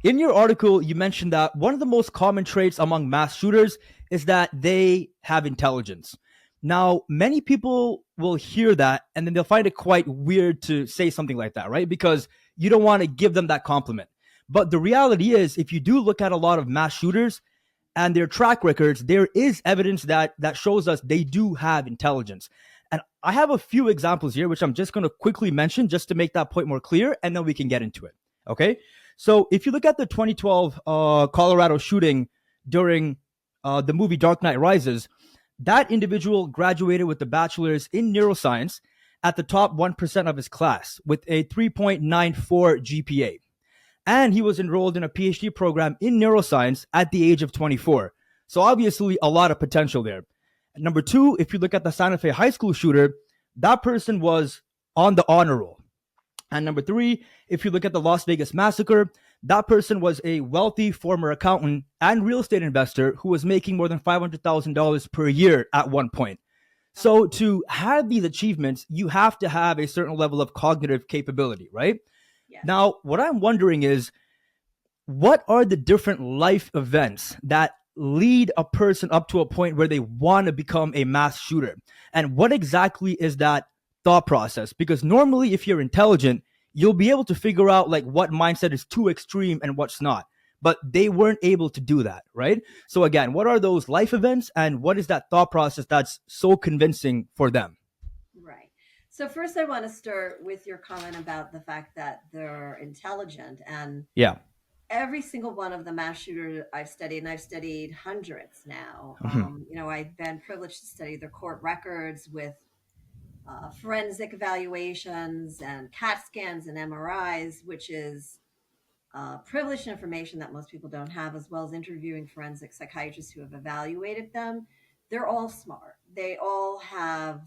in your article, you mentioned that one of the most common traits among mass shooters is that they have intelligence. Now, many people will hear that and then they'll find it quite weird to say something like that, right? Because you don't want to give them that compliment. But the reality is, if you do look at a lot of mass shooters and their track records, there is evidence that shows us they do have intelligence. And I have a few examples here, which I'm just going to quickly mention just to make that point more clear, and then we can get into it. Okay. So if you look at the 2012 Colorado shooting during the movie Dark Knight Rises, that individual graduated with a bachelor's in neuroscience at the top 1% of his class with a 3.94 GPA. And he was enrolled in a PhD program in neuroscience at the age of 24. So obviously a lot of potential there. Number two, if you look at the Santa Fe high school shooter, that person was on the honor roll. And number three, if you look at the Las Vegas massacre, that person was a wealthy former accountant and real estate investor who was making more than $500,000 per year at one point. So to have these achievements, you have to have a certain level of cognitive capability, right? Yeah. Now, what I'm wondering is, what are the different life events that lead a person up to a point where they want to become a mass shooter? And what exactly is that thought process? Because normally, if you're intelligent, you'll be able to figure out like what mindset is too extreme and what's not. But they weren't able to do that, right? So again, what are those life events and what is that thought process that's so convincing for them? Right. So first, I want to start with your comment about the fact that they're intelligent, and Yeah. every single one of the mass shooters I've studied, and I've studied hundreds now. Mhm. I've been privileged to study their court records with forensic evaluations and CAT scans and MRIs, which is privileged information that most people don't have, as well as interviewing forensic psychiatrists who have evaluated them. They're all smart. They all have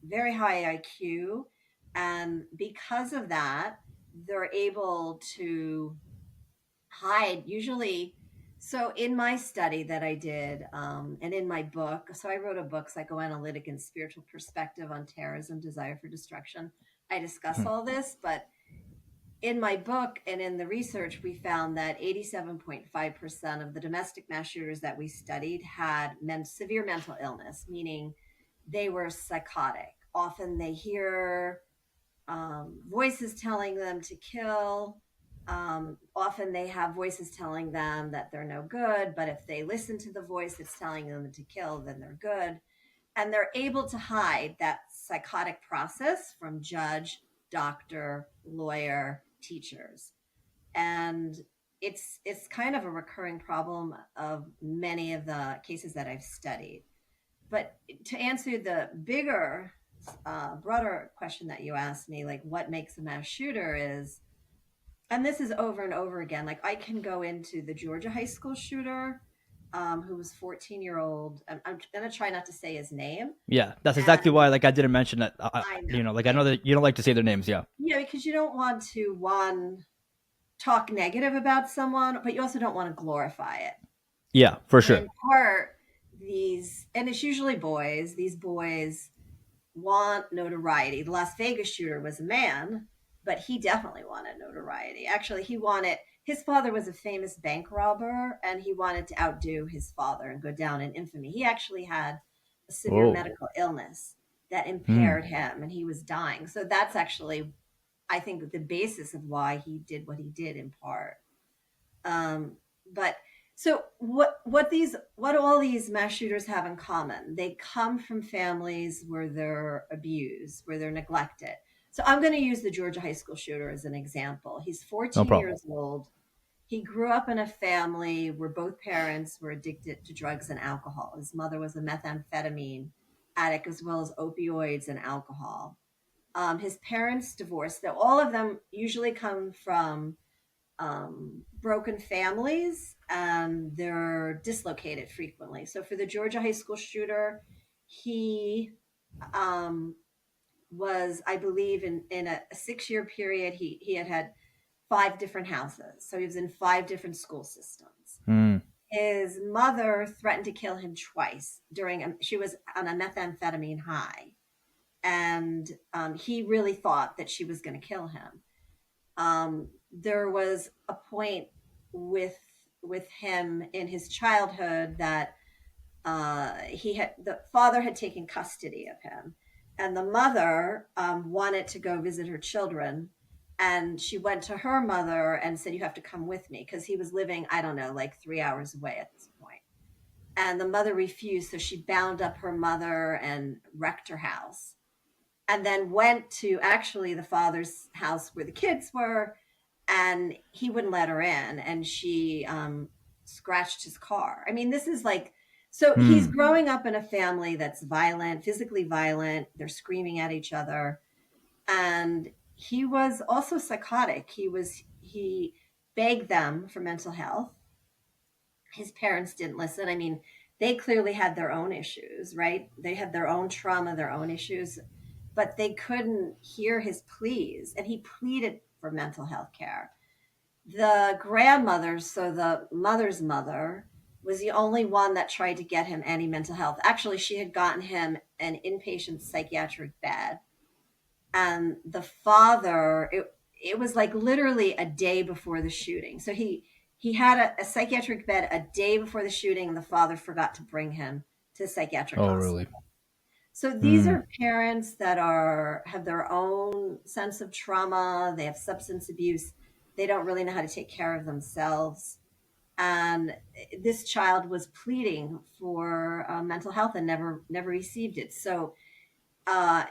very high IQ. And because of that, they're able to hide usually. So, in my study that I did, and in my book, so I wrote a book, Psychoanalytic and Spiritual Perspective on Terrorism, Desire for Destruction. I discuss Mhm. all this, but in my book and in the research, we found that 87.5% of the domestic mass shooters that we studied had severe mental illness, meaning they were psychotic. Often they hear voices telling them to kill. Often they have voices telling them that they're no good, but if they listen to the voice that's telling them to kill, then they're good. And they're able to hide that psychotic process from judge, doctor, lawyer, teachers. And it's kind of a recurring problem of many of the cases that I've studied. But to answer the bigger, broader question that you asked me, like what makes a mass shooter is, and this is over and over again. Like I can go into the Georgia high school shooter, who was 14-year-old. I'm gonna try not to say his name. Yeah, that's exactly And why like I didn't mention that. I know, Like I I know know. that you don't like to say their names. Yeah. Yeah, because you don't want to one talk negative about someone, but you also don't want to glorify it. Yeah, for And sure. in part, and it's usually boys, these boys want notoriety. The Las Vegas shooter was a man, but he definitely wanted notoriety. Actually, his father was a famous bank robber, and he wanted to outdo his father and go down in infamy. He actually had a severe Oh. medical illness that Hmm. impaired him, and he was dying. So that's actually, I think, the basis of why he did what he did in part. But so what all these mass shooters have in common? They come from families where they're abused, where they're neglected. So I'm going to use the Georgia high school shooter as an example. He's No 14 problem. years old. He grew up in a family where both parents were addicted to drugs and alcohol. His mother was a methamphetamine addict as well as opioids and alcohol. His parents divorced. Though all of them usually come from broken families and they're dislocated frequently. So for the Georgia high school shooter, he um, was, I believe, in a 6 year period, he had five different houses. So he was in five different school systems. Hmm. His mother threatened to kill him twice she was on a methamphetamine high. And he really thought that she was going to kill him. There was a point with him in his childhood that the father had taken custody of him, and the mother wanted to go visit her children, and she went to her mother and said, "You have to come with me," because he was living, I don't know, like 3 hours away at this point. And the mother refused, so she bound up her mother and wrecked her house, and then went to actually the father's house where the kids were, and he wouldn't let her in, and she scratched his car. I mean, this is like, so he's Hmm. growing up in a family that's violent, physically violent. They're screaming at each other, and he was also psychotic. He begged them for mental health. His parents didn't listen. I mean, they clearly had their own issues, right? They had their own trauma, their own issues, but they couldn't hear his pleas, and he pleaded for mental health care. The grandmother, so the mother's mother, was the only one that tried to get him any mental health. Actually, she had gotten him an inpatient psychiatric bed. And the father, it was like literally a day before the shooting. So he had a psychiatric bed a day before the shooting, and the father forgot to bring him to the psychiatric Oh, hospital. really? So these Hmm. are parents that are have their own sense of trauma. They have substance abuse. They don't really know how to take care of themselves. And this child was pleading for mental health and never received it. So uh,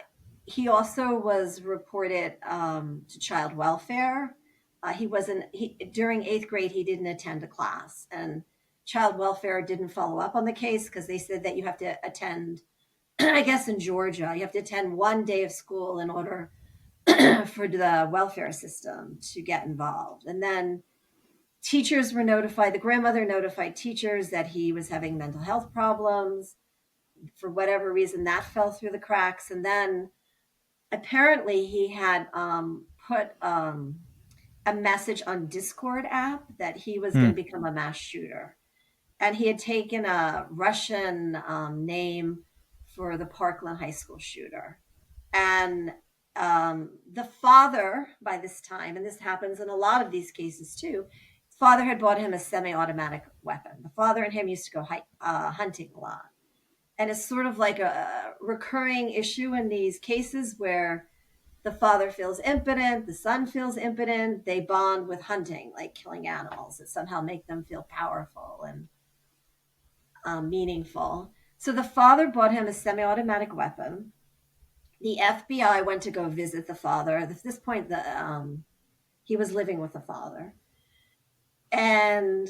he also was reported to child welfare. He wasn't he During eighth grade. He didn't attend a class, and child welfare didn't follow up on the case because they said that you have to attend. I guess in Georgia, you have to attend one day of school in order for the welfare system to get involved. And then teachers were notified. The grandmother notified teachers that he was having mental health problems. For whatever reason, that fell through the cracks. And then apparently he had put a message on Discord app that he was going Hmm. to become a mass shooter. And he had taken a Russian name for the Parkland High School shooter. And the father, by this time, and this happens in a lot of these cases too, father had bought him a semi-automatic weapon. The father and him used to go hunting a lot, and it's sort of like a recurring issue in these cases where the father feels impotent, the son feels impotent. They bond with hunting, like killing animals, that somehow make them feel powerful and meaningful. So the father bought him a semi-automatic weapon. The FBI went to go visit the father. At this point, he was living with the father, and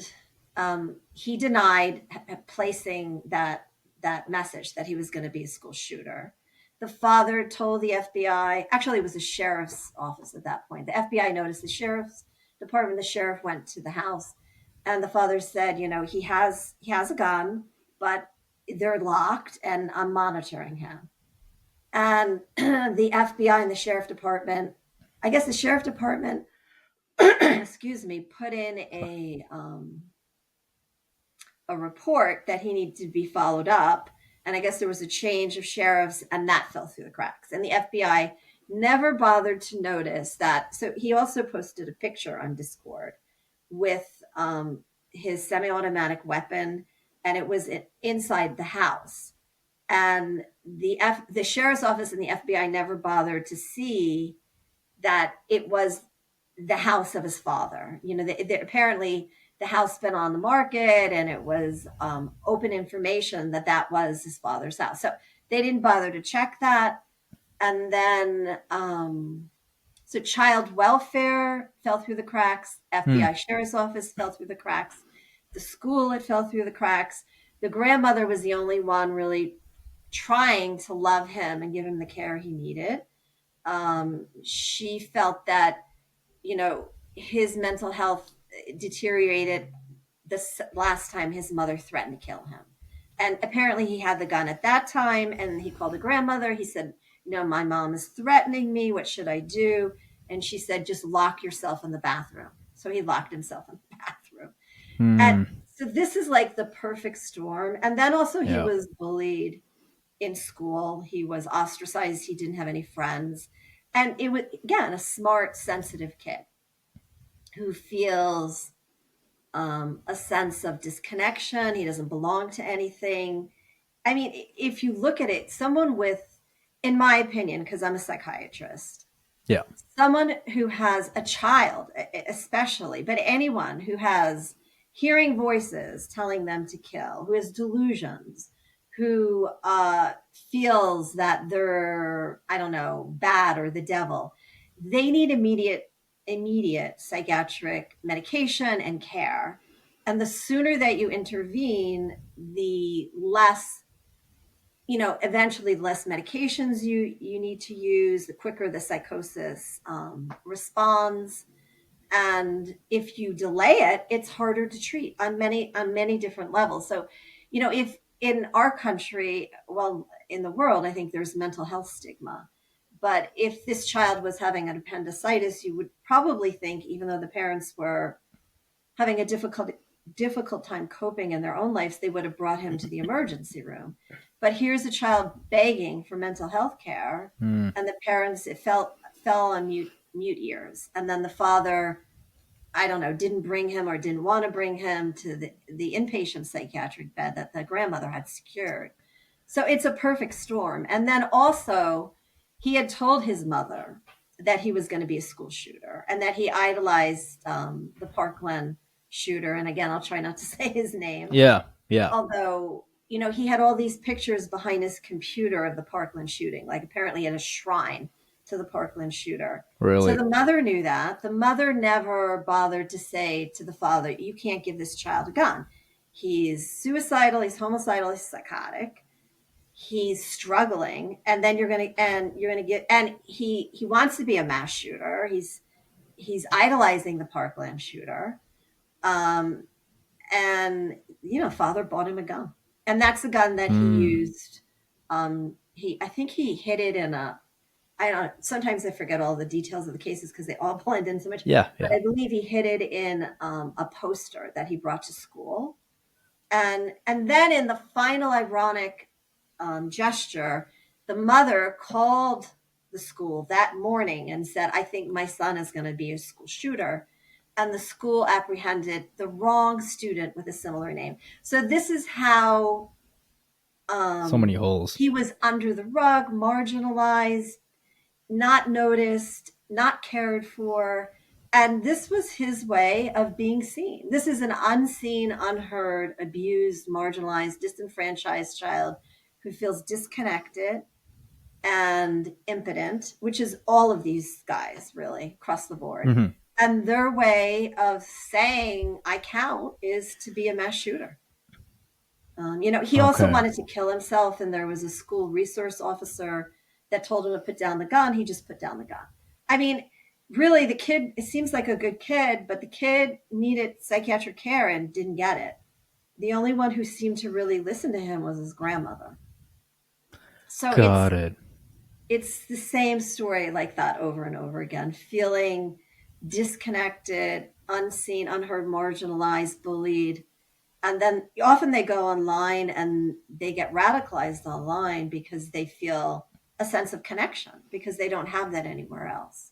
he denied placing that message that he was going to be a school shooter. The father told the FBI. Actually, it was the sheriff's office at that point. The FBI noticed the sheriff's department. The sheriff went to the house, and the father said, "You know, he has a gun, but they're locked, and I'm monitoring him." And the FBI and the sheriff department, I guess the sheriff department, excuse me, put in a report that he needed to be followed up. And I guess there was a change of sheriffs, and that fell through the cracks. And the FBI never bothered to notice that. So he also posted a picture on Discord with his semi-automatic weapon, and it was inside the house. And the sheriff's office and the FBI never bothered to see that it was the house of his father. You know, apparently the house been on the market, and it was open information that that was his father's house. So they didn't bother to check that. And then, so child welfare fell through the cracks. Hmm. FBI sheriff's office fell through the cracks. The school, it fell through the cracks. The grandmother was the only one really trying to love him and give him the care he needed. She felt that, you know, his mental health deteriorated the last time his mother threatened to kill him. And apparently he had the gun at that time, and he called the grandmother. He said, "You know, my mom is threatening me. What should I do?" And she said, "Just lock yourself in the bathroom." So he locked himself in the bathroom. And Hmm. so this is like the perfect storm. And then also he Yeah. was bullied in school. He was ostracized. He didn't have any friends. And it was, again, a smart, sensitive kid who feels a sense of disconnection. He doesn't belong to anything. I mean, if you look at it, someone with, in my opinion, because I'm a psychiatrist, Yeah. someone who has a child, especially, but anyone who has hearing voices telling them to kill, who has delusions, who feels that they're, I don't know, bad or the devil, they need immediate psychiatric medication and care. And the sooner that you intervene, the less, eventually less medications you need to use, the quicker the psychosis responds. And if you delay it, it's harder to treat on many different levels. So, if in our country, well, in the world, I think there's mental health stigma. But if this child was having an appendicitis, you would probably think, even though the parents were having a difficult time coping in their own lives, they would have brought him to the emergency room. But here's a child begging for mental health care, Mm. and the parents, it fell on mute ears. And then the father, I don't know, didn't bring him or didn't want to bring him to the inpatient psychiatric bed that the grandmother had secured. So it's a perfect storm. And then also, he had told his mother that he was going to be a school shooter and that he idolized the Parkland shooter. And again, I'll try not to say his name, Yeah. Yeah. although, he had all these pictures behind his computer of the Parkland shooting. Like apparently he had a shrine to the Parkland shooter. So Really. the mother knew that. The mother never bothered to say to the father, you can't give this child a gun. He's suicidal, he's homicidal, he's psychotic, he's struggling, and then you're gonna get, and he wants to be a mass shooter. He's idolizing the Parkland shooter. Um, and father bought him a gun, and that's the gun that he Mm. used. He I think he hid it in a, I don't, sometimes I forget all the details of the cases because they all blend in so much, Yeah. but Yeah. I believe he hid it in a poster that he brought to school. And then in the final ironic gesture, the mother called the school that morning and said, I think my son is going to be a school shooter. And the school apprehended the wrong student with a similar name. So this is how So many holes. he was under the rug, marginalized, not noticed, not cared for. And this was his way of being seen. This is an unseen, unheard, abused, marginalized, disenfranchised child who feels disconnected and impotent, which is all of these guys really across the board. Hmm. And their way of saying, I count, is to be a mass shooter. He also Okay. wanted to kill himself, and there was a school resource officer that told him to put down the gun. He just put down the gun. I mean, really, the kid, it seems like a good kid, but the kid needed psychiatric care and didn't get it. The only one who seemed to really listen to him was his grandmother. So it's Got it. it's the same story like that over and over again, feeling disconnected, unseen, unheard, marginalized, bullied. And then often they go online and they get radicalized online because they feel a sense of connection because they don't have that anywhere else.